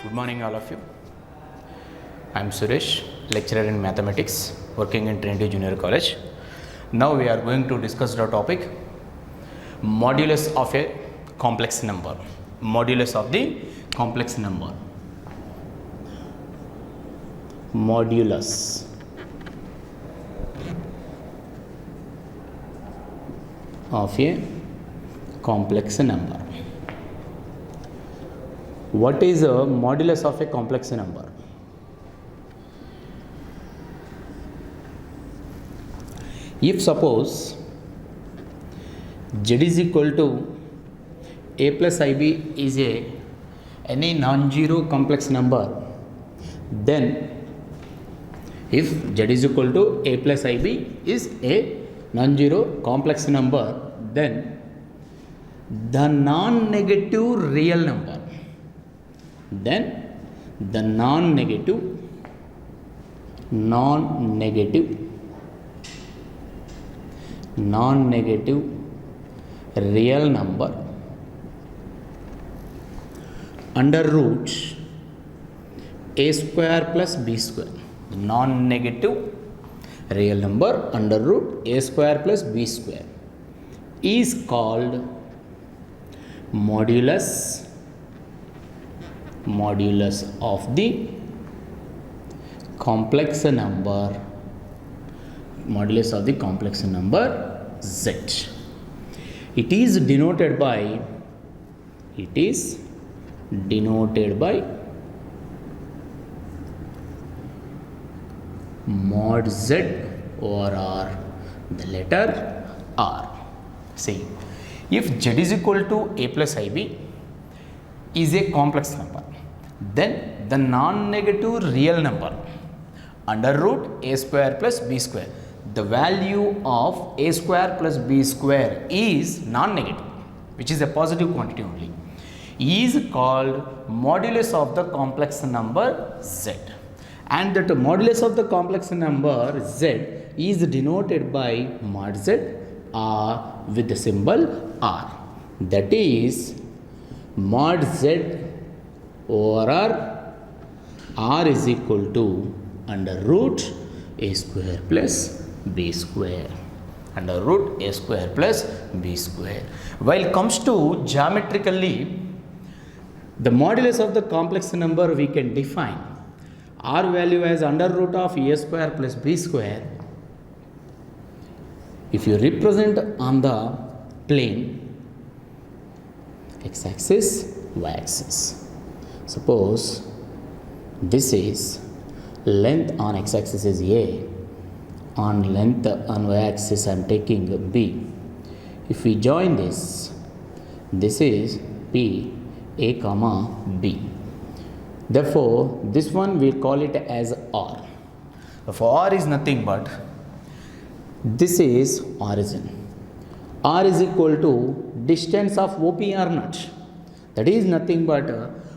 Good morning, all of you. I am Suresh, lecturer in mathematics, working in Trinity Junior College. Now we are going to discuss the topic modulus of a complex number. Modulus of the complex number. Modulus of a complex number. What is a modulus of a complex number? If suppose z is equal to a plus ib is any non-zero complex number, then if z is equal to a plus ib is a non-zero complex number, then the non-negative real number, then the non-negative real number under root a square plus b square. The non-negative real number under root a square plus b square is called modulus of the complex number, modulus of the complex number z. It is denoted by mod z over r, the letter r. See, if z is equal to a plus ib is a complex number, then the non-negative real number under root a square plus b square, the value of a square plus b square is non-negative, which is a positive quantity only, is called modulus of the complex number z. And that modulus of the complex number z is denoted by mod z r with the symbol r. That is mod z over r is equal to under root a square plus b square, under root a square plus b square. While comes to geometrically, the modulus of the complex number we can define r value as under root of a square plus b square. If you represent on the plane x-axis, y-axis, suppose this is length on x-axis is a, on length on y-axis I am taking b. If we join this is p, a comma b. Therefore, this one we call it as r. For r is nothing but this is origin. R is equal to distance of OP or not. That is nothing but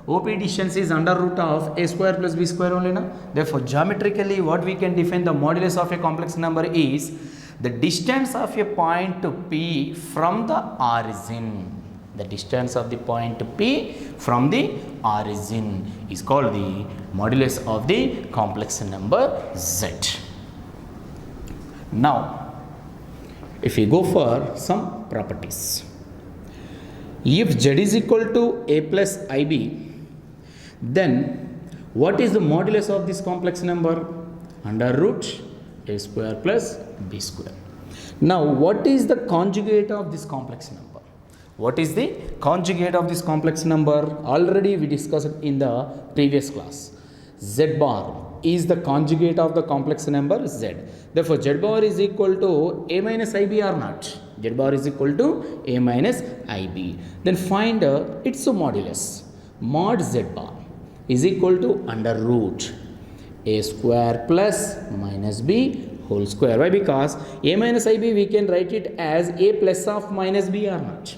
OP distance is under root of a square plus b square only. Na? Therefore, geometrically what we can define the modulus of a complex number is the distance of a point P from the origin. The distance of the point P from the origin is called the modulus of the complex number z. Now, if we go for some properties, if z is equal to a plus ib, then what is the modulus of this complex number? Under root a square plus b square. Now, what is the conjugate of this complex number? What is the conjugate of this complex number? Already we discussed in the previous class. Z bar is the conjugate of the complex number z. Therefore, z bar is equal to a minus ib or not? Z bar is equal to a minus ib. Then find its modulus. Mod z bar is equal to under root a square plus minus b whole square. Why? Because a minus ib we can write it as a plus of minus b or not.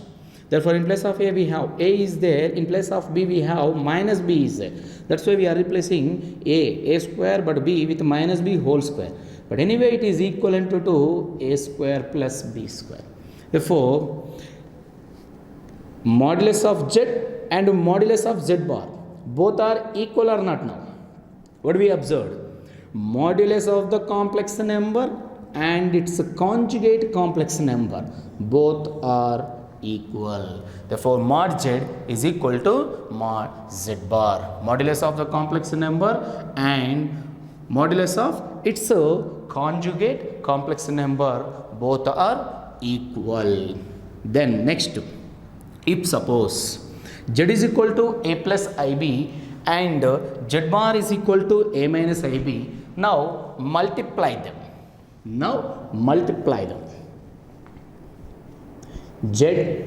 Therefore, in place of a we have a is there, in place of b we have minus b is there. That's why we are replacing a square, but b with minus b whole square. But anyway, it is equivalent to a square plus b square. Therefore, modulus of z and modulus of z bar both are equal or not now? What we observed? Modulus of the complex number and its conjugate complex number, both are equal. Therefore, mod z is equal to mod z bar. Modulus of the complex number and modulus of its conjugate complex number, both are equal. Then next, if suppose z is equal to a plus ib and z bar is equal to a minus ib, now multiply them. Z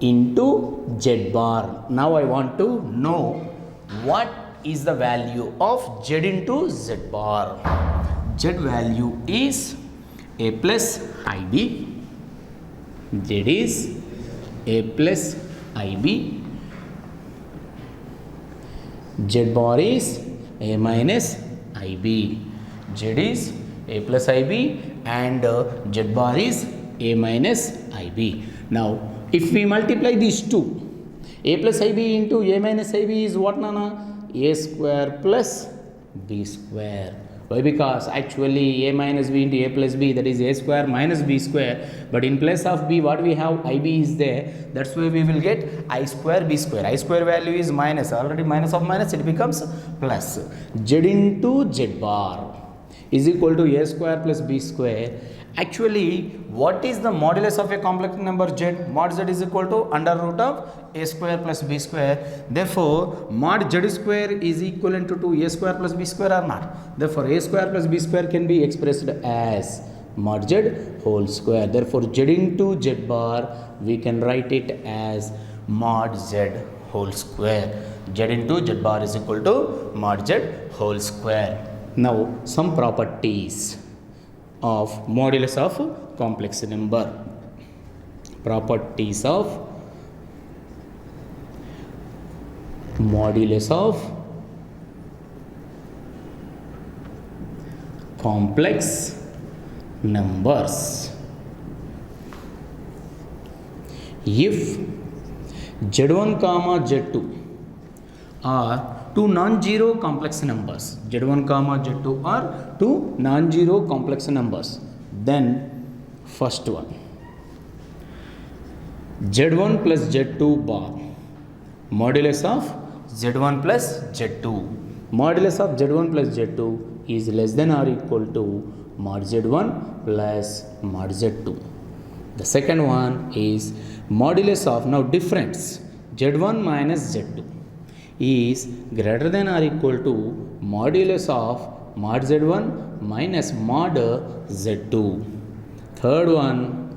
into z bar. Now I want to know what is the value of z into z bar. Z value is a plus ib. Z is a plus ib. Z bar is a minus ib. Z is a plus ib and z bar is a minus ib. Now, if we multiply these two, a plus ib into a minus ib is what, Nana? A square plus b square. Why? Because actually a minus b into a plus b, that is a square minus b square. But in place of b, what we have? ib is there. That's why we will get I square b square. I square value is minus. Already minus of minus, it becomes plus. Z into z bar is equal to a square plus b square. Actually, what is the modulus of a complex number z? Mod z is equal to under root of a square plus b square. Therefore, mod z square is equivalent to a square plus b square or not? Therefore, a square plus b square can be expressed as mod z whole square. Therefore, z into z bar, we can write it as mod z whole square. Z into z bar is equal to mod z whole square. Now, some properties of modulus of complex number. Properties of modulus of complex numbers. If z1 comma z2 are two non-zero complex numbers, z1 comma z2 are two non-zero complex numbers, then first one, z1 plus z2 bar, modulus of z1 plus z2, modulus of z1 plus z2 is less than or equal to mod z1 plus mod z2. The second one is modulus of, now difference, z1 minus z2 is greater than or equal to modulus of mod z1 minus mod z2. Third one,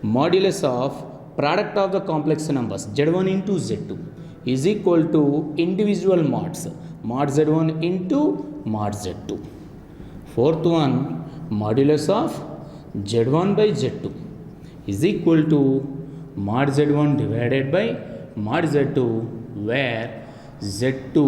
modulus of product of the complex numbers z1 into z2 is equal to individual mods, mod z1 into mod z2. Fourth one, modulus of z1 by z2 is equal to mod z1 divided by mod z2, where z2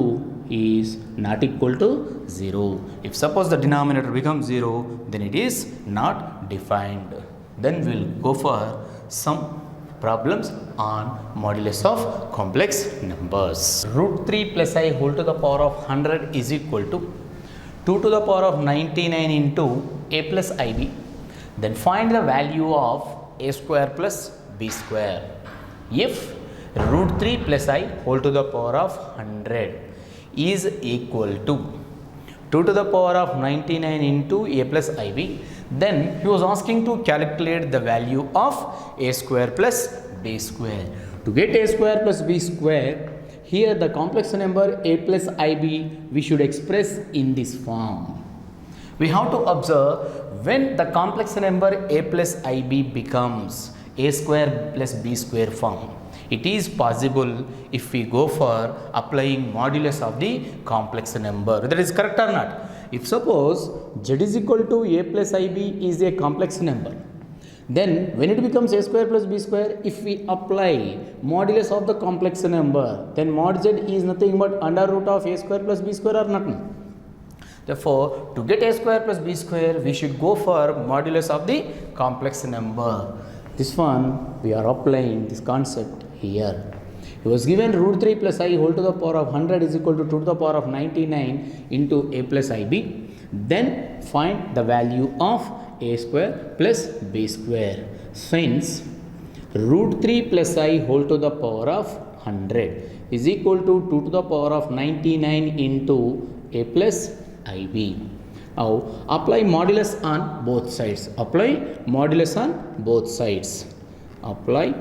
is not equal to 0. If suppose the denominator becomes 0, then it is not defined. Then we will go for some problems on modulus of complex numbers. Root 3 plus I whole to the power of 100 is equal to 2 to the power of 99 into a plus ib. Then find the value of a square plus b square. If root 3 plus I whole to the power of 100 is equal to 2 to the power of 99 into a plus ib, then he was asking to calculate the value of a square plus b square. To get a square plus b square, here the complex number a plus ib we should express in this form. We have to observe when the complex number a plus ib becomes a square plus b square form. It is possible if we go for applying modulus of the complex number. That is correct or not? If suppose z is equal to a plus ib is a complex number, then when it becomes a square plus b square, if we apply modulus of the complex number, then mod z is nothing but under root of a square plus b square or nothing. Therefore, to get a square plus b square, we should go for modulus of the complex number. This one we are applying this concept here. He was given root 3 plus I whole to the power of 100 is equal to 2 to the power of 99 into a plus ib. Then find the value of a square plus b square. Since root 3 plus I whole to the power of 100 is equal to 2 to the power of 99 into a plus ib. Now apply modulus on both sides. Apply modulus on both sides. Apply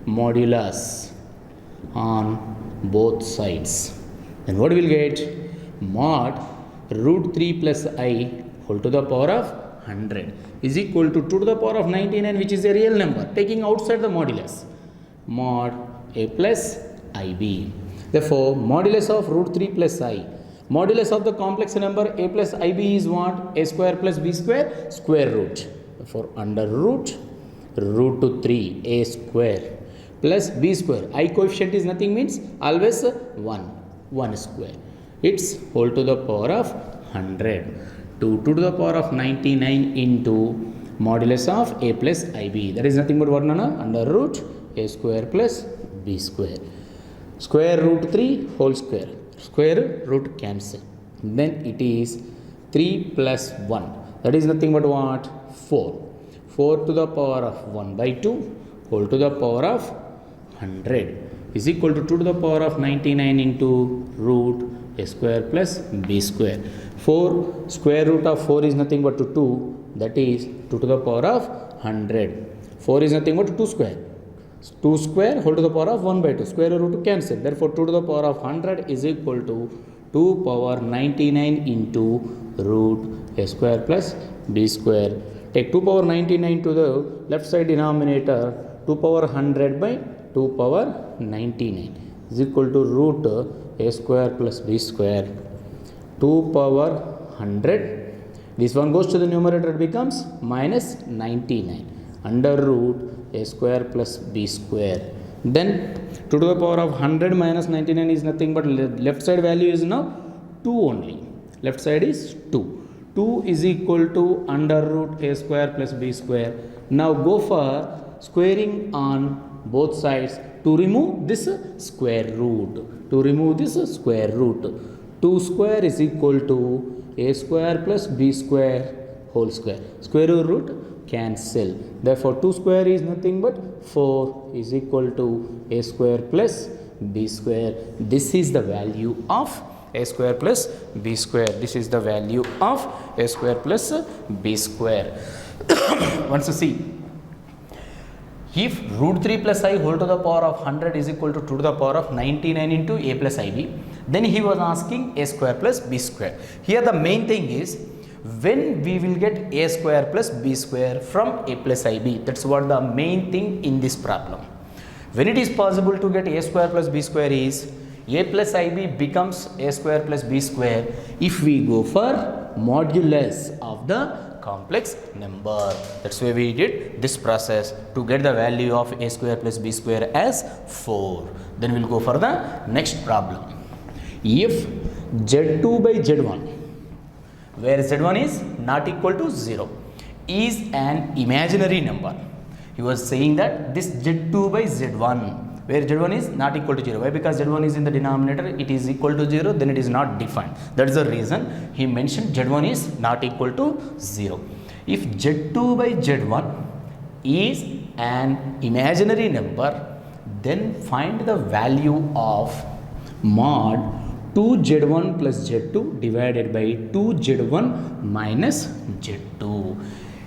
modulus on both sides. Then what we will get? Mod root 3 plus I whole to the power of 100 is equal to 2 to the power of 99, which is a real number, taking outside the modulus. Mod a plus ib. Therefore, modulus of root 3 plus I, modulus of the complex number a plus ib is what? A square plus b square, square root. Therefore, under root 3 a square plus b square. I coefficient is nothing, means always 1 square. It's whole to the power of 100 to 2 to the power of 99 into modulus of a plus ib. That is nothing but what, Nana? Under root a square plus b square. Square root 3 whole square. Square root cancel. Then it is 3 plus 1. That is nothing but what? 4. 4 to the power of 1 by 2 whole to the power of 100 is equal to 2 to the power of 99 into root a square plus b square. 4 square root of 4 is nothing but 2. That is 2 to the power of 100. 4 is nothing but 2 square. 2 square whole to the power of 1 by 2. Square root cancel. Therefore, 2 to the power of 100 is equal to 2 power 99 into root a square plus b square. Take 2 power 99 to the left side denominator. 2 power 100 by 2 power 99 is equal to root a square plus b square. 2 power 100. This one goes to the numerator, it becomes minus 99 under root a square plus b square. Then 2 to the power of 100 minus 99 is nothing but left side value is now 2 only. Left side is 2. 2 is equal to under root a square plus b square. Now go for squaring on both sides to remove this square root. To remove this square root. 2 square is equal to a square plus b square whole square. Square root cancel. Therefore, 2 square is nothing but 4 is equal to a square plus b square. This is the value of a square plus b square. This is the value of a square plus b square. Once you see, if root 3 plus I whole to the power of 100 is equal to 2 to the power of 99 into a plus ib, then he was asking a square plus b square. Here the main thing is, when we will get a square plus b square from a plus ib. That's what the main thing in this problem. When it is possible to get a square plus b square is, a plus ib becomes a square plus b square if we go for modulus of the complex number. That's why we did this process to get the value of a square plus b square as 4. Then we will go for the next problem. If z2 by z1, where z1 is not equal to 0, is an imaginary number. He was saying that this z2 by z1, where z1 is not equal to 0. Why? Because z1 is in the denominator, it is equal to 0, then it is not defined. That is the reason he mentioned z1 is not equal to 0. If z2 by z1 is an imaginary number, then find the value of mod 2z1 plus z2 divided by 2z1 minus z2.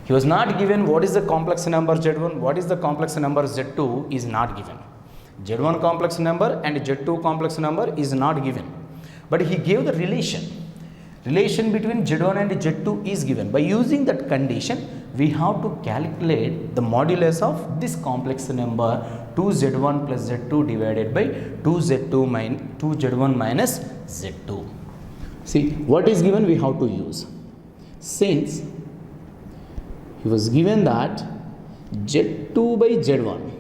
He was not given what is the complex number z1, what is the complex number z2 is not given. z1 complex number and z2 complex number is not given. But he gave the relation. Relation between z1 and z2 is given. By using that condition, we have to calculate the modulus of this complex number 2z1 plus z2 divided by 2z1 minus z2. See, what is given we have to use. Since he was given that z2 by z1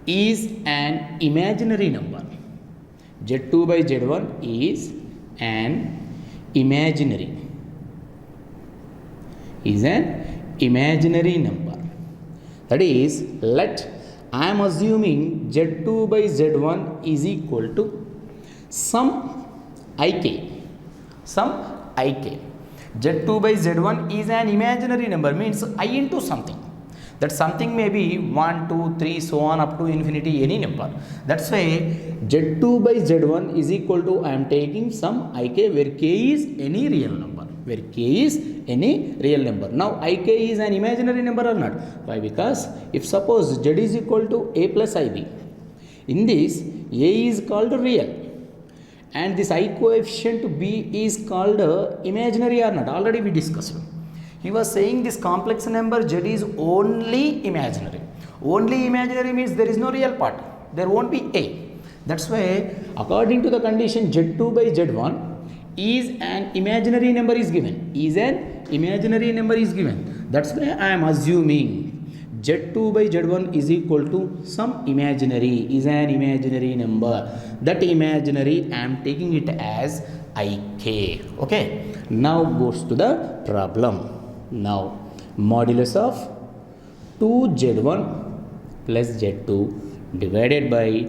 is an imaginary number. z2 by z1 is an imaginary number. That is, let I am assuming z2 by z1 is equal to some ik. Some ik. z2 by z1 is an imaginary number, means I into something. That something may be 1, 2, 3, so on up to infinity, any number. That's why z2 by z1 is equal to, I am taking some ik where k is any real number. Where k is any real number. Now ik is an imaginary number or not? Why? Because if suppose z is equal to a plus ib, in this a is called real and this I coefficient b is called imaginary or not? Already we discussed. He was saying this complex number z is only imaginary. Only imaginary means there is no real part. There won't be a. That's why according to the condition z2 by z1 is an imaginary number is given. Is an imaginary number is given. That's why I am assuming z2 by z1 is equal to some imaginary, is an imaginary number. That imaginary I am taking it as ik. Okay. Now goes to the problem. Now modulus of 2z1 plus z2 divided by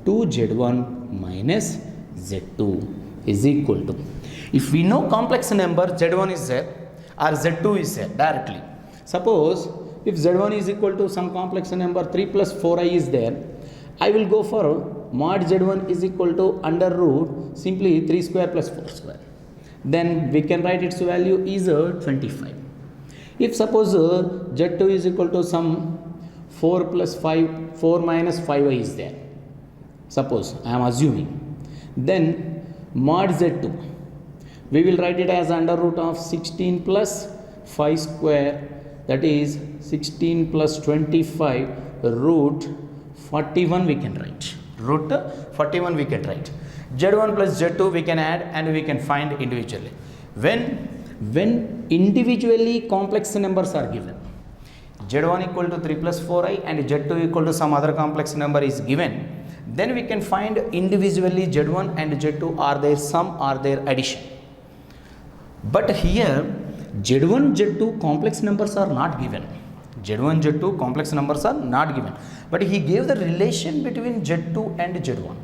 2z1 minus z2 is equal to, if we know complex number z1 is there or z2 is there directly. Suppose if z1 is equal to some complex number 3 plus 4i is there, I will go for mod z1 is equal to under root simply 3 square plus 4 square. Then we can write its value is 25. If suppose z2 is equal to some 4 plus 5, 4 minus 5i is there. Suppose I am assuming. Then mod z2, we will write it as under root of 16 plus 5 square, that is 16 plus 25 root 41 we can write. Root 41 we can write. z1 plus z2 we can add and we can find individually. When individually complex numbers are given, z1 equal to 3 plus 4i and z2 equal to some other complex number is given, then we can find individually z1 and z2 are their sum or their addition. But here z1 z2 complex numbers are not given. z1 z2 complex numbers are not given, but he gave the relation between z2 and z1.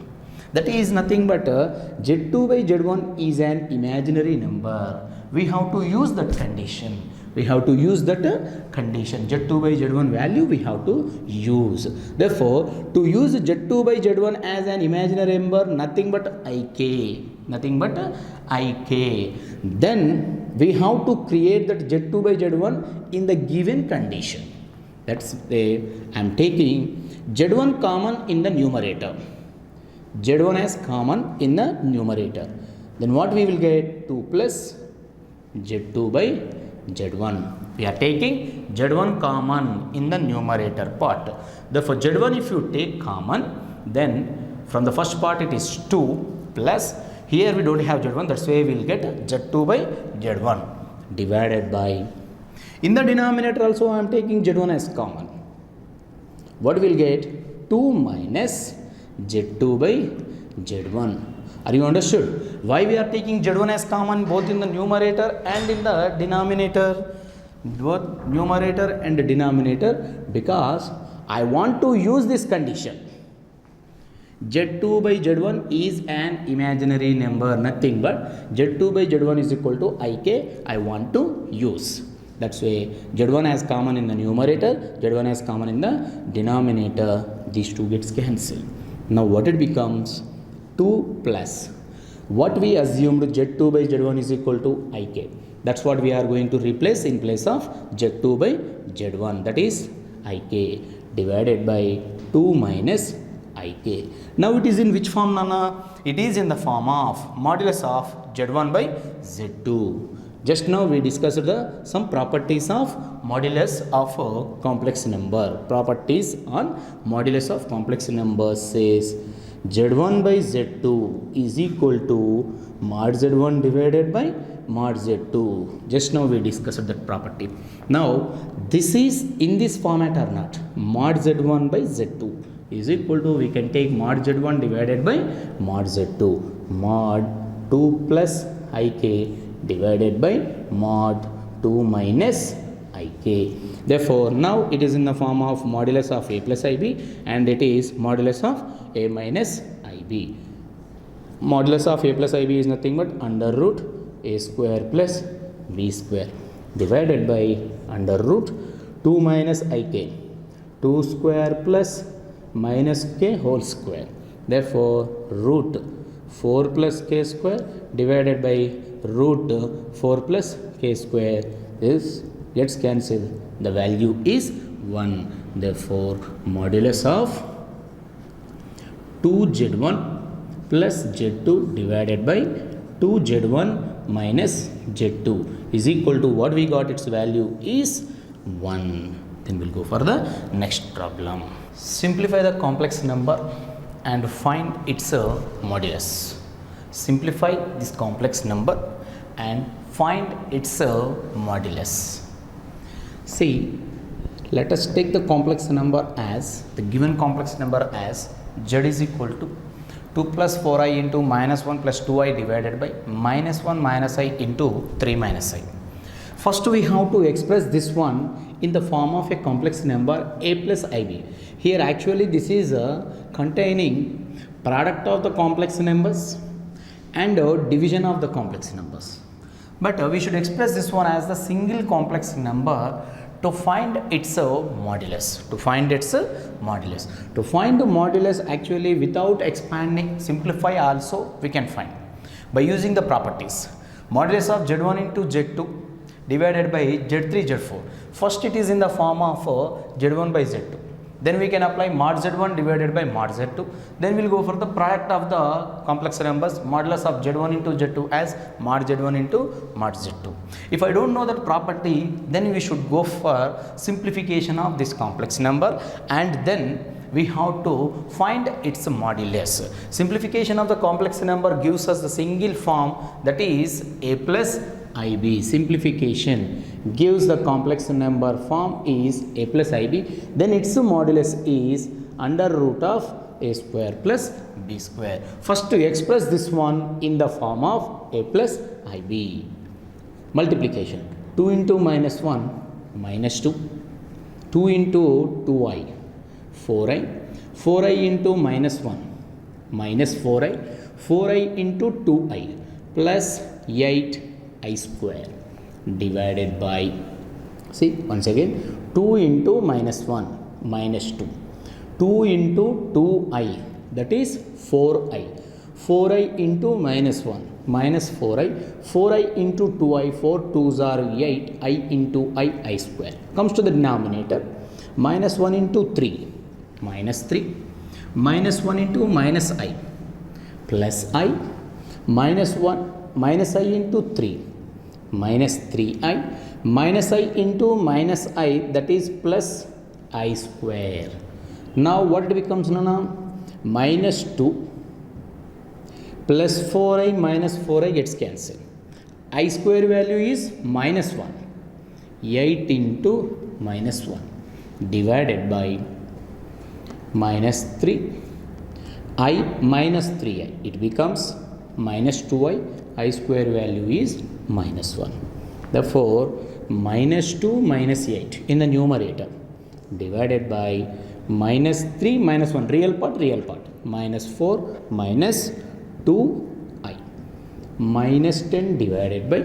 That is nothing but z2 by z1 is an imaginary number. We have to use that condition. We have to use that condition. z2 by z1 value we have to use. Therefore, to use z2 by z1 as an imaginary number, nothing but ik. Nothing but ik. Then we have to create that z2 by z1 in the given condition. That's the I am taking z1 common in the numerator. z1 as common in the numerator. Then what we will get? 2 plus z2 by z1. We are taking z1 common in the numerator part. Therefore, z1 if you take common, then from the first part it is 2 plus, here we don't have z1, that's why we will get z2 by z1 divided by, in the denominator also I am taking z1 as common. What we will get? 2 minus z2 by z1. Are you understood? Why we are taking z1 as common both in the numerator and in the denominator? Both numerator and denominator, because I want to use this condition. z2 by z1 is an imaginary number, nothing but z2 by z1 is equal to ik I want to use. That's why z1 as common in the numerator, z1 as common in the denominator. These two gets cancelled. Now what it becomes? 2 plus what we assumed z2 by z1 is equal to ik. That's what we are going to replace in place of z2 by z1, that is ik divided by 2 minus ik. Now it is in which form, Nana? It is in the form of modulus of z1 by z2. Just now we discussed some properties of modulus of a complex number. Properties on modulus of complex number says z1 by z2 is equal to mod z1 divided by mod z2. Just now we discussed that property. Now this is in this format or not? Mod z1 by z2 is equal to, we can take mod z1 divided by mod z2. Mod 2 plus ik divided by mod 2 minus ik. Therefore, now it is in the form of modulus of a plus ib, and it is modulus of a minus ib. Modulus of a plus ib is nothing but under root a square plus b square divided by under root 2 minus ik, 2 square plus minus k whole square. Therefore, root 4 plus k square divided by root 4 plus k square is gets cancelled. The value is 1. Therefore, modulus of 2z1 plus z2 divided by 2z1 minus z2 is equal to what we got, its value is 1. Then we'll go for the next problem. Simplify the complex number and find its modulus. Simplify this complex number and find its modulus. See, let us take the complex number as, the given complex number as z is equal to 2 plus 4i into minus 1 plus 2i divided by minus 1 minus i into 3 minus i. First we have to express this one in the form of a complex number a plus ib. Here actually this is containing product of the complex numbers and division of the complex numbers. But we should express this one as the single complex number to find its modulus. To find its modulus. To find the modulus actually without expanding, simplify also we can find by using the properties. Modulus of z1 into z2 divided by z3 z4. First it is in the form of z1 by z2. Then we can apply mod z1 divided by mod z2. Then we will go for the product of the complex numbers, modulus of z1 into z2 as mod z1 into mod z2. If I don't know that property, then we should go for simplification of this complex number, and then we have to find its modulus. Simplification of the complex number gives us the single form, that is a plus ib. Simplification gives the complex number form is a plus ib, then its modulus is under root of a square plus b square. First to express this one in the form of a plus ib. Multiplication, 2 into minus 1 minus 2, 2 into 2i 4i, 4i into minus 1 minus 4i, 4i into 2i plus 8i square divided by, see once again, 2 into minus 1 minus 2, 2 into 2i, that is 4i, 4i into minus 1 minus 4i, 4i into 2i, 4 2s are 8, I into I square comes to the denominator, minus 1 into 3 minus 3, minus 1 into minus I plus I, minus 1 minus I into 3 minus 3i, minus I into minus I, that is plus I square. Now what it becomes now? Minus 2 plus 4i minus 4i gets cancelled. I square value is minus 1. 8 into minus 1 divided by minus 3. I minus 3i. It becomes minus 2i. I square value is minus 1. Therefore, minus 2 minus 8 in the numerator divided by minus 3 minus 1, real part, minus 4 minus 2i, minus 10 divided by,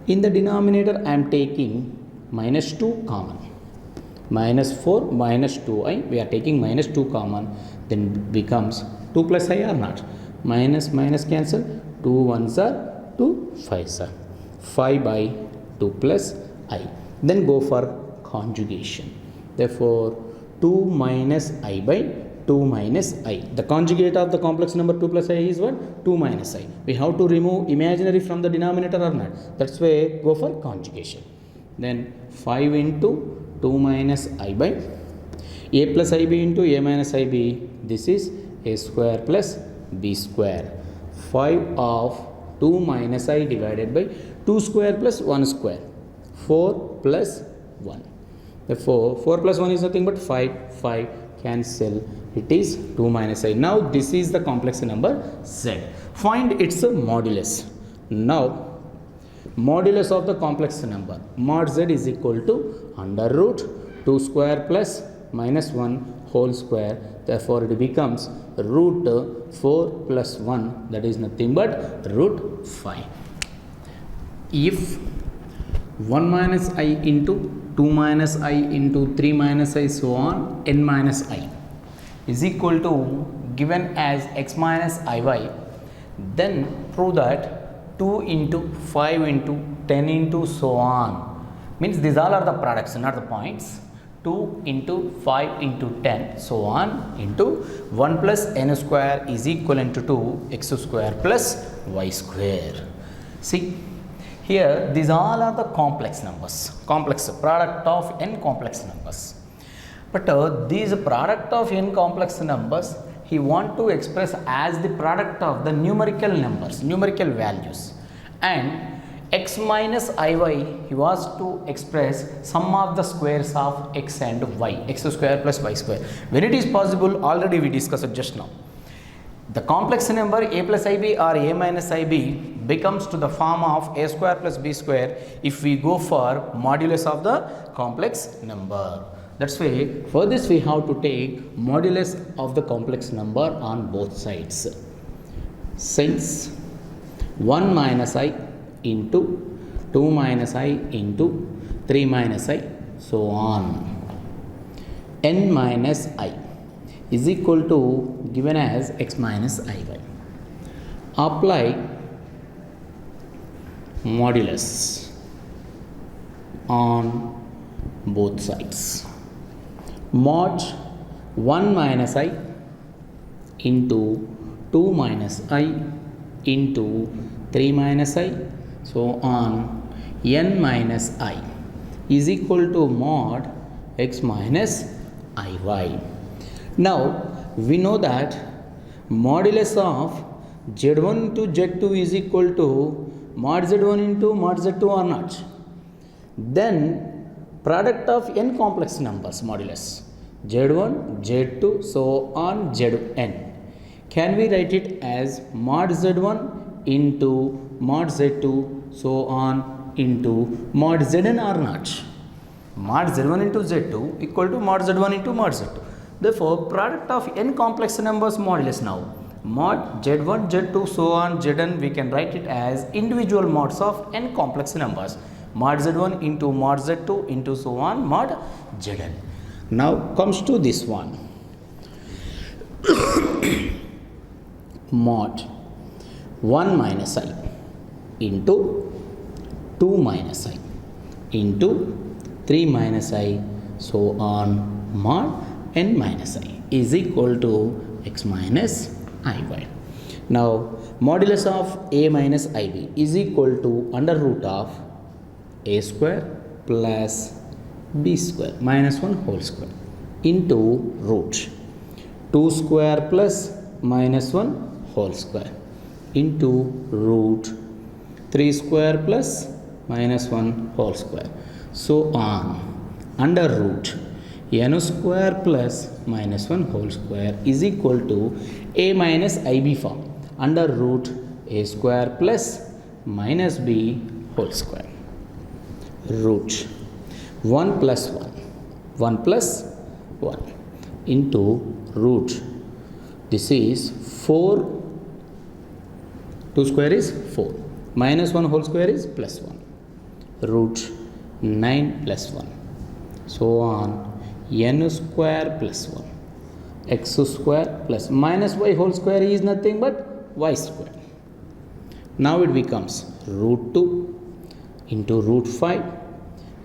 in the denominator I am taking minus 2 common, minus 4 minus 2i, we are taking minus 2 common, then becomes 2 plus I or not, minus minus cancel, 2 1s are 2 5s are, 5 by 2 plus I. Then go for conjugation. Therefore, 2 minus I by 2 minus I. The conjugate of the complex number 2 plus I is what? 2 minus I. We have to remove imaginary from the denominator or not. That's why go for conjugation. Then 5 into 2 minus I by a plus ib into a minus ib. This is a square plus b square. 5 of 2 minus I divided by 2 square plus 1 square. 4 plus 1. Therefore, 4 plus 1 is nothing but 5. 5 cancel. It is 2 minus I. Now, this is the complex number z. Find its modulus. Now, modulus of the complex number. Mod z is equal to under root 2 square plus minus 1 whole square. Therefore, it becomes root 4 plus 1, that is nothing but root 5. If 1 minus I into 2 minus I into 3 minus I so on n minus I is equal to given as x minus iy, then prove that 2 into 5 into 10 into so on, means these all are the products, not the points. 2 into 5 into 10 so on into 1 plus n square is equivalent to x square plus y square. See, here these all are the complex numbers, complex product of n complex numbers. But these product of n complex numbers he want to express as the product of the numerical numbers, numerical values, and x minus iy he was to express sum of the squares of x and y, x square plus y square. When it is possible, already we discussed just now, the complex number a plus ib or a minus ib becomes to the form of a square plus b square if we go for modulus of the complex number. That's why for this we have to take modulus of the complex number on both sides. Since 1 minus I into 2 minus I into 3 minus I so on, n minus I is equal to given as x minus iy. Apply modulus on both sides. Mod 1 minus I into 2 minus I into 3 minus I so on n minus I is equal to mod x minus iy. Now we know that modulus of z1 into z2 is equal to mod z1 into mod z2 or not. Then product of n complex numbers modulus z1, z2 so on zn, can we write it as mod z1 into mod z2 so on into mod zn or not? Mod z1 into z2 equal to mod z1 into mod z2. Therefore, product of n complex numbers modulus now, mod z1, z2 so on zn, we can write it as individual mods of n complex numbers, mod z1 into mod z2 into so on mod zn. Now comes to this one, mod 1 minus I into 2 minus I into 3 minus I so on mod n minus I is equal to x minus iy. Now modulus of a minus ib is equal to under root of a square plus b square minus 1 whole square into root 2 square plus minus 1 whole square into root 3 square plus minus 1 whole square so on under root n square plus minus 1 whole square is equal to a minus ib form under root a square plus minus b whole square. Root 1 plus 1 plus 1 into root, this is 4, 2 square is 4, minus 1 whole square is plus 1, root 9 plus 1 so on n square plus 1 x square plus minus y whole square is nothing but y square. Now it becomes root 2 into root 5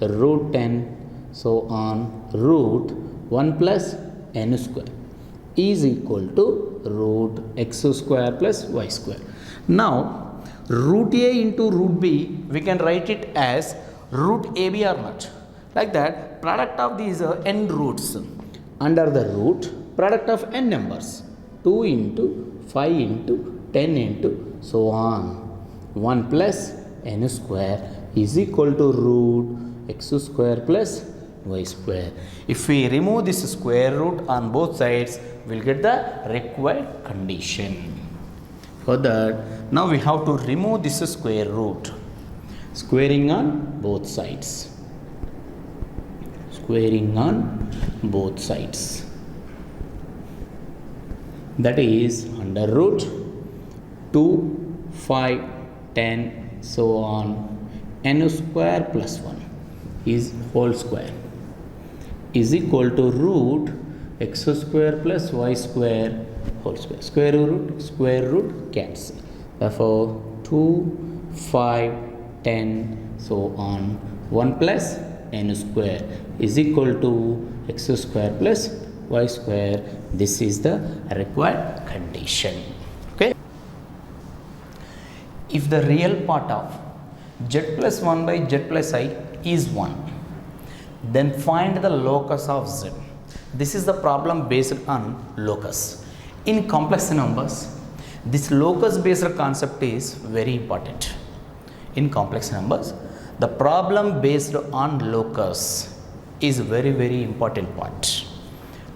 root 10 so on root 1 plus n square is equal to root x square plus y square. Now root a into root b we can write it as root ab or not. Like that, product of these n roots under the root, product of n numbers 2 into 5 into 10 into so on 1 plus n square is equal to root x square plus y square. If we remove this square root on both sides, we'll get the required condition. For that, now we have to remove this square root. Squaring on both sides. Squaring on both sides. That is under root 2, 5, 10, so on, n square plus 1 is whole square is equal to root x square plus y square whole square. Square root cancel. Therefore 2, 5, 10, so on, 1 plus n square is equal to x square plus y square. This is the required condition. Okay. If the real part of z plus 1 by z plus I is 1, then find the locus of z. This is the problem based on locus. In complex numbers, this locus based concept is very important. In complex numbers, the problem based on locus is very important part.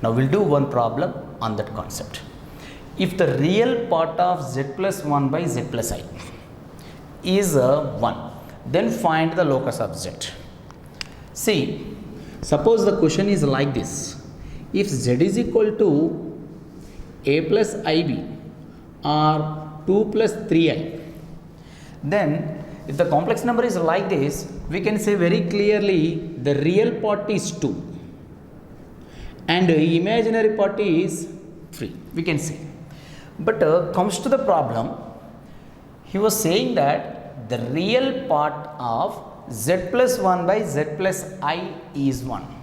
Now we'll do one problem on that concept. If the real part of z plus 1 by z plus I is 1, then find the locus of z. See, suppose the question is like this. If z is equal to a plus ib or 2 plus 3i, then if the complex number is like this, we can say very clearly the real part is 2 and the imaginary part is 3, we can say. But comes to the problem, he was saying that the real part of z plus 1 by z plus I is 1.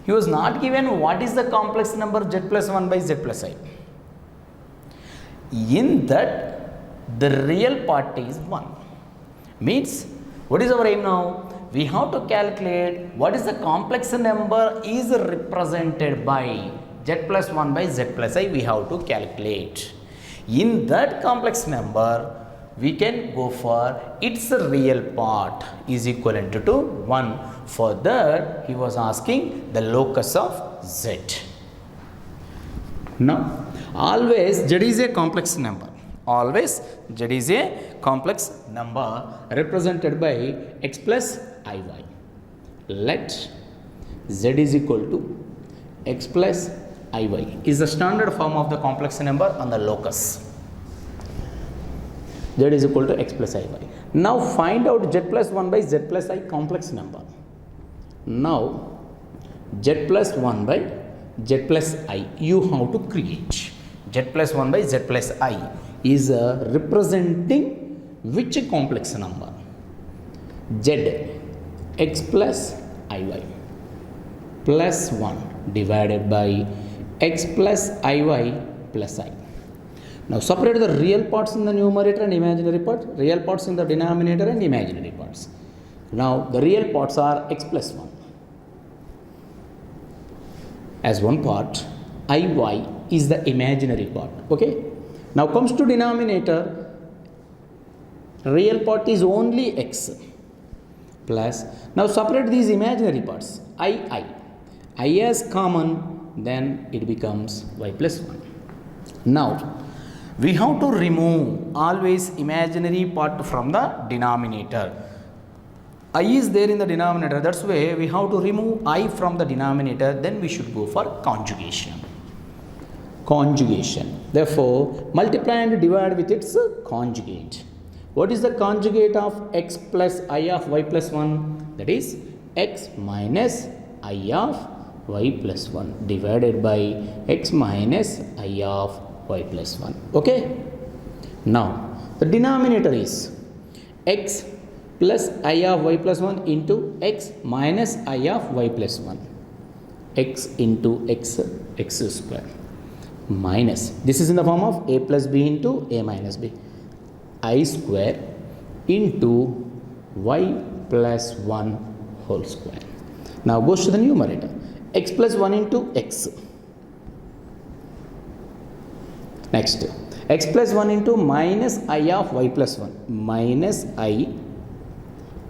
He was not given what is the complex number z plus 1 by z plus I. In that, the real part is 1. Means, what is our aim now? We have to calculate what is the complex number is represented by z plus 1 by z plus I. We have to calculate. In that complex number, we can go for its real part is equivalent to 1. For that, he was asking the locus of z. Now, always z is a complex number. Always z is a complex number represented by x plus iy. Let z is equal to x plus iy is the standard form of the complex number on the locus. Z is equal to x plus iy. Now find out z plus 1 by z plus I complex number. Now z plus 1 by z plus I you have to create. Z plus 1 by z plus I is representing which complex number? Z x plus iy plus 1 divided by x plus iy plus I. Now separate the real parts in the numerator and imaginary part, real parts in the denominator and imaginary parts. Now the real parts are x plus 1 as one part, iy is the imaginary part. Okay. Now comes to denominator, real part is only x plus, now separate these imaginary parts, I as common, then it becomes y plus 1. Now we have to remove always imaginary part from the denominator. I is there in the denominator, that's why we have to remove I from the denominator, then we should go for conjugation. Therefore, multiply and divide with its conjugate. What is the conjugate of x plus I of y plus 1? That is x minus I of y plus 1 divided by x minus I of y plus 1. Okay. Now, the denominator is x plus I of y plus 1 into x minus I of y plus 1. X into x square. Minus, this is in the form of a plus b into a minus b, I square into y plus 1 whole square. Now goes to the numerator, x plus 1 into x. Next, x plus 1 into minus I of y plus 1, minus I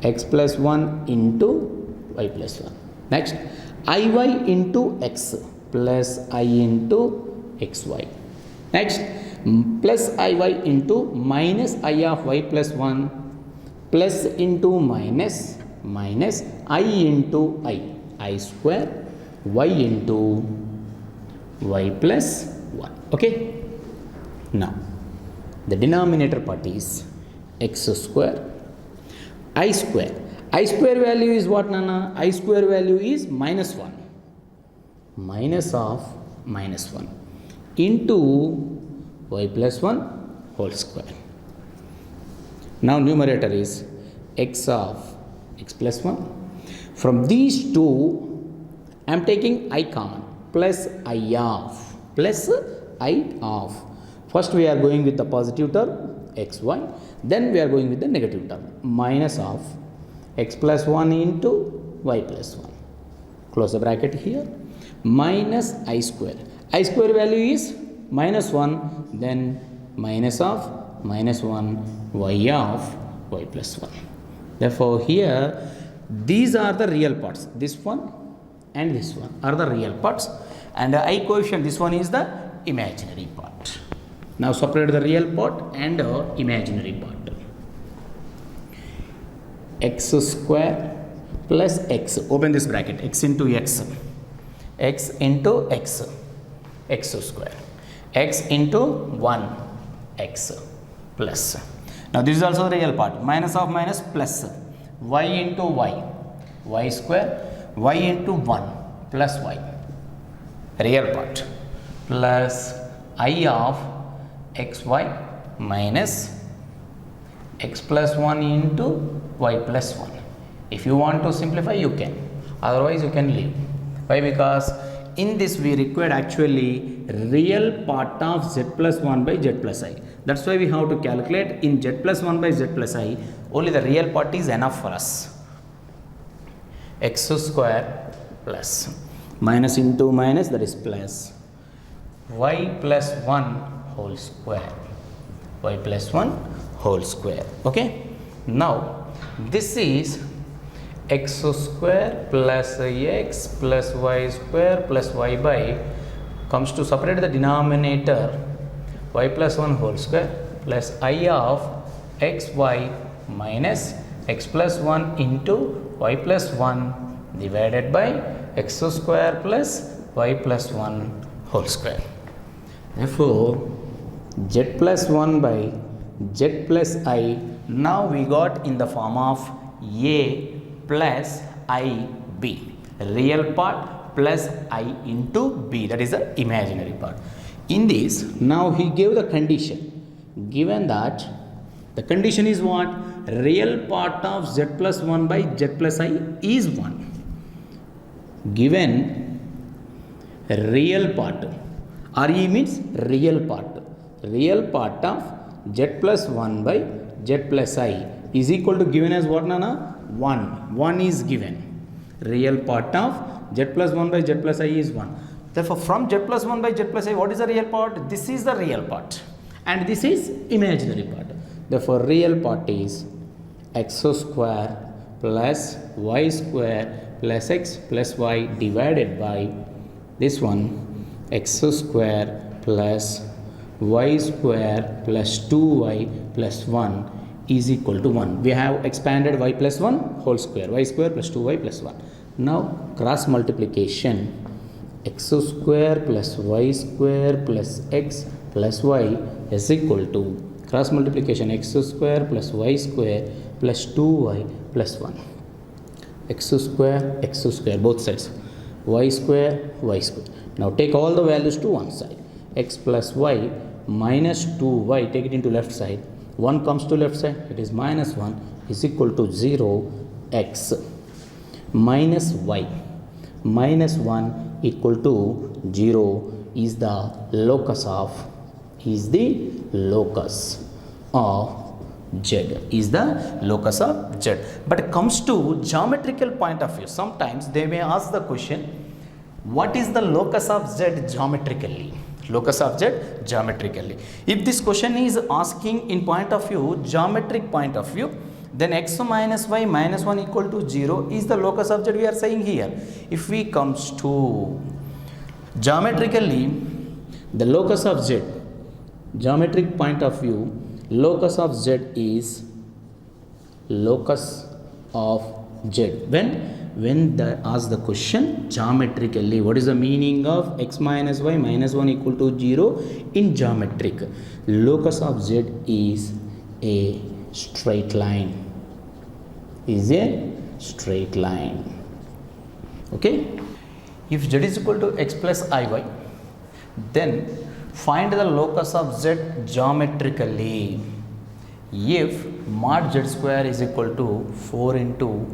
x plus 1 into y plus 1. Next, iy into x plus I into xy. Next, plus iy into minus I of y plus 1 plus into minus minus I into I square y into y plus 1. Okay, now the denominator part is x square I square. I square value is what, Nana? I square value is minus 1, minus of minus 1 into y plus 1 whole square. Now numerator is x of x plus 1. From these two I am taking I common, plus I of. First we are going with the positive term xy, then we are going with the negative term minus of x plus 1 into y plus 1. Close the bracket here. Minus I square. I square value is minus 1, then minus of minus 1 y of y plus 1. Therefore here these are the real parts. This one and this one are the real parts, and the I coefficient, this one is the imaginary part. Now separate the real part and the imaginary part. X square plus x, open this bracket, x into x, x into x, x square, x into 1 x plus. Now this is also the real part, minus of minus plus y into y square, y into 1 plus y, real part, plus I of xy minus x plus 1 into y plus 1. If you want to simplify, you can, otherwise you can leave. Why? Because in this we required actually real part of z plus 1 by z plus I. That's why we have to calculate in z plus 1 by z plus I, only the real part is enough for us. X square plus minus into minus, that is plus y plus 1 whole square, y plus 1 whole square. Okay, now this is x square plus x plus y square plus y by, comes to separate the denominator, y plus 1 whole square plus I of xy minus x plus 1 into y plus 1 divided by x square plus y plus 1 whole square. Therefore z plus 1 by z plus I, now we got in the form of a plus I b, real part plus I into b, that is the imaginary part. In this, now he gave the condition, given that the condition is what, real part of z plus 1 by z plus I is 1. Given real part, RE means real part of z plus 1 by z plus I is equal to, given as what, Nana? 1 is given. Real part of z plus 1 by z plus I is 1. Therefore from z plus 1 by z plus I, what is the real part? This is the real part and this is imaginary part. Therefore real part is x square plus y square plus x plus y divided by this one, x square plus y square plus 2y plus 1 is equal to 1. We have expanded y plus 1 whole square, y square plus 2y plus 1. Now cross multiplication, x square plus y square plus x plus y is equal to, cross multiplication, x square plus y square plus 2y plus 1. X square both sides, y square. Now take all the values to one side, x plus y minus 2y, take it into left side, 1 comes to left side, it is minus 1 is equal to 0, x minus y minus 1 equal to 0 is the locus of z, is the locus of z. But it comes to geometrical point of view, sometimes they may ask the question, what is the locus of z geometrically? If this question is asking in point of view, geometric point of view, then x minus y minus 1 equal to 0 is the locus of z we are saying here. If we comes to geometrically, the locus of z, geometric point of view, locus of z is locus of z. When they ask the question geometrically, what is the meaning of x minus y minus 1 equal to 0 in geometric? Locus of z is a straight line, is a straight line. Okay, if z is equal to x plus iy, then find the locus of z geometrically. If mod z square is equal to 4 into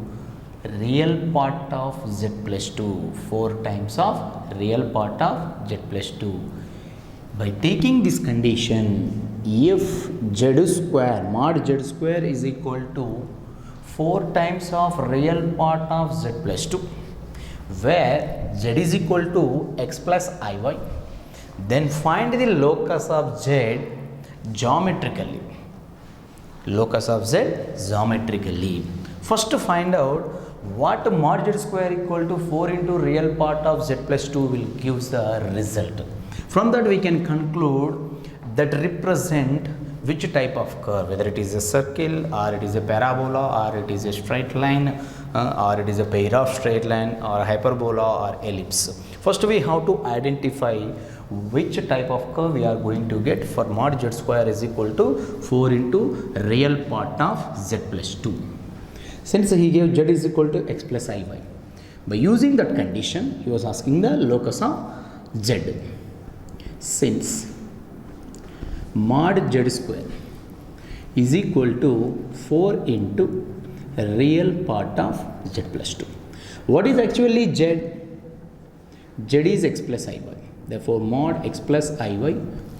real part of z plus 2, 4 times of real part of z plus 2. By taking this condition, if z square, mod z square is equal to 4 times of real part of z plus 2, where z is equal to x plus iy, then find the locus of z geometrically. Locus of z geometrically. First find out what mod z square equal to 4 into real part of z plus 2 will gives the result. From that we can conclude that represent which type of curve, whether it is a circle or it is a parabola or it is a straight line or it is a pair of straight line or hyperbola or ellipse. First we have to identify which type of curve we are going to get for mod z square is equal to 4 into real part of z plus 2. Since he gave z is equal to x plus iy, by using that condition he was asking the locus of z. Since mod z square is equal to 4 into real part of z plus 2. What is actually z? Z is x plus iy. Therefore, mod x plus iy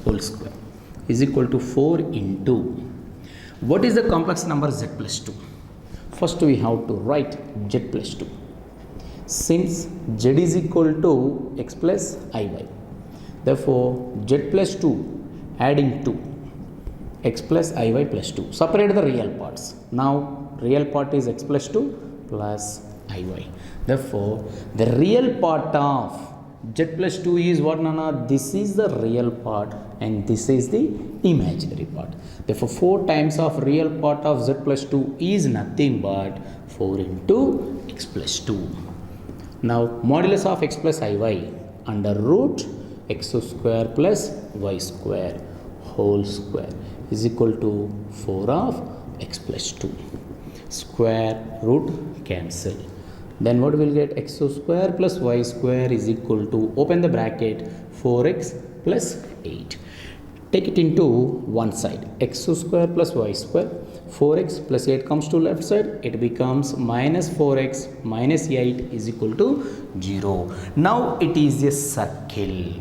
whole square is equal to 4 into, what is the complex number z plus 2? First we have to write z plus 2. Since z is equal to x plus iy, therefore z plus 2 adding 2, x plus iy plus 2. Separate the real parts. Now real part is x plus 2 plus iy. Therefore the real part of z plus 2 is what, Nana? This is the real part and this is the imaginary part. Therefore 4 times of real part of z plus 2 is nothing but 4 into x plus 2. Now modulus of x plus iy under root x square plus y square whole square is equal to 4 of x plus 2. Square root cancel. Then what will get? X square plus y square is equal to, open the bracket, 4x plus 8. Take it into one side. X square plus y square, 4x plus 8 comes to left side. It becomes minus 4x minus 8 is equal to 0. Now it is a circle.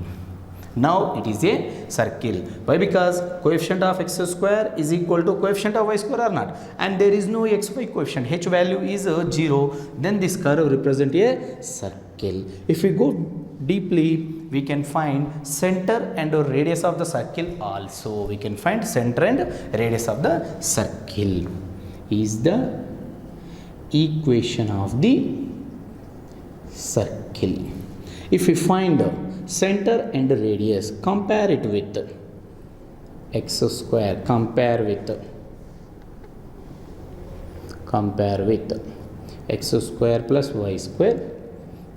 Now it is a circle. Why? Because coefficient of x square is equal to coefficient of y square or not, and there is no xy coefficient. H value is 0. Then this curve represent a circle. If we go deeply, we can find center and radius of the circle also. We can find center and radius of the circle is the equation of the circle. If we find center and radius, compare it with x square, compare with x square plus y square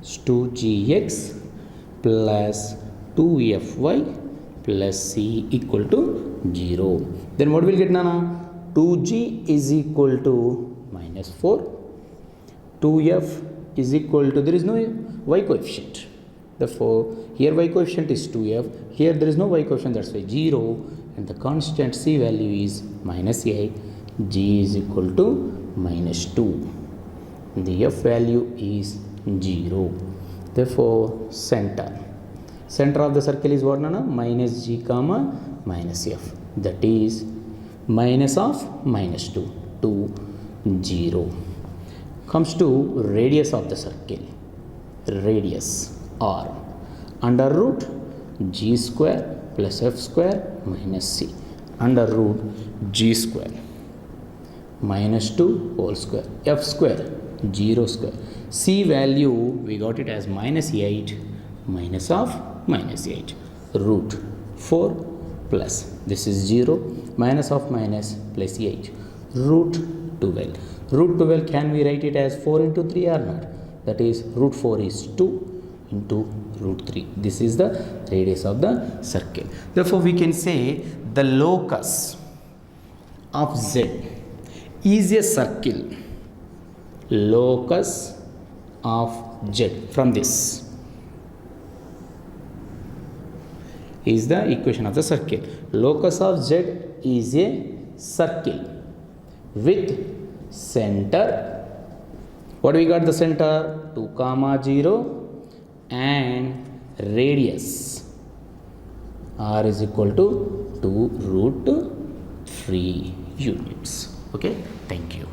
is 2gx plus 2fy plus c equal to 0. Then what will get, Nana? 2g is equal to minus 4, 2f is equal to, there is no y coefficient. Therefore, here y coefficient is 2f, here there is no y coefficient, that's why 0, and the constant c value is minus 8, g is equal to minus 2, the f value is 0. Therefore, center of the circle is what, Nana? Minus g comma minus f, that is minus of minus 2 to 0. Comes to radius of the circle, radius or under root g square plus f square minus c under root g square minus 2 whole square, f square 0 square, c value we got it as minus 8 minus of minus 8 root 4 plus this is 0 minus of minus plus 8 root 12. Root 12 can we write it as 4 into 3 or not? That is root 4 is 2 into root 3. This is the radius of the circle. Therefore, we can say the locus of Z is a circle. Locus of Z from this is the equation of the circle. Locus of Z is a circle with center. What we got the center? 2, 0 and radius r is equal to 2 root 3 units. Okay, thank you.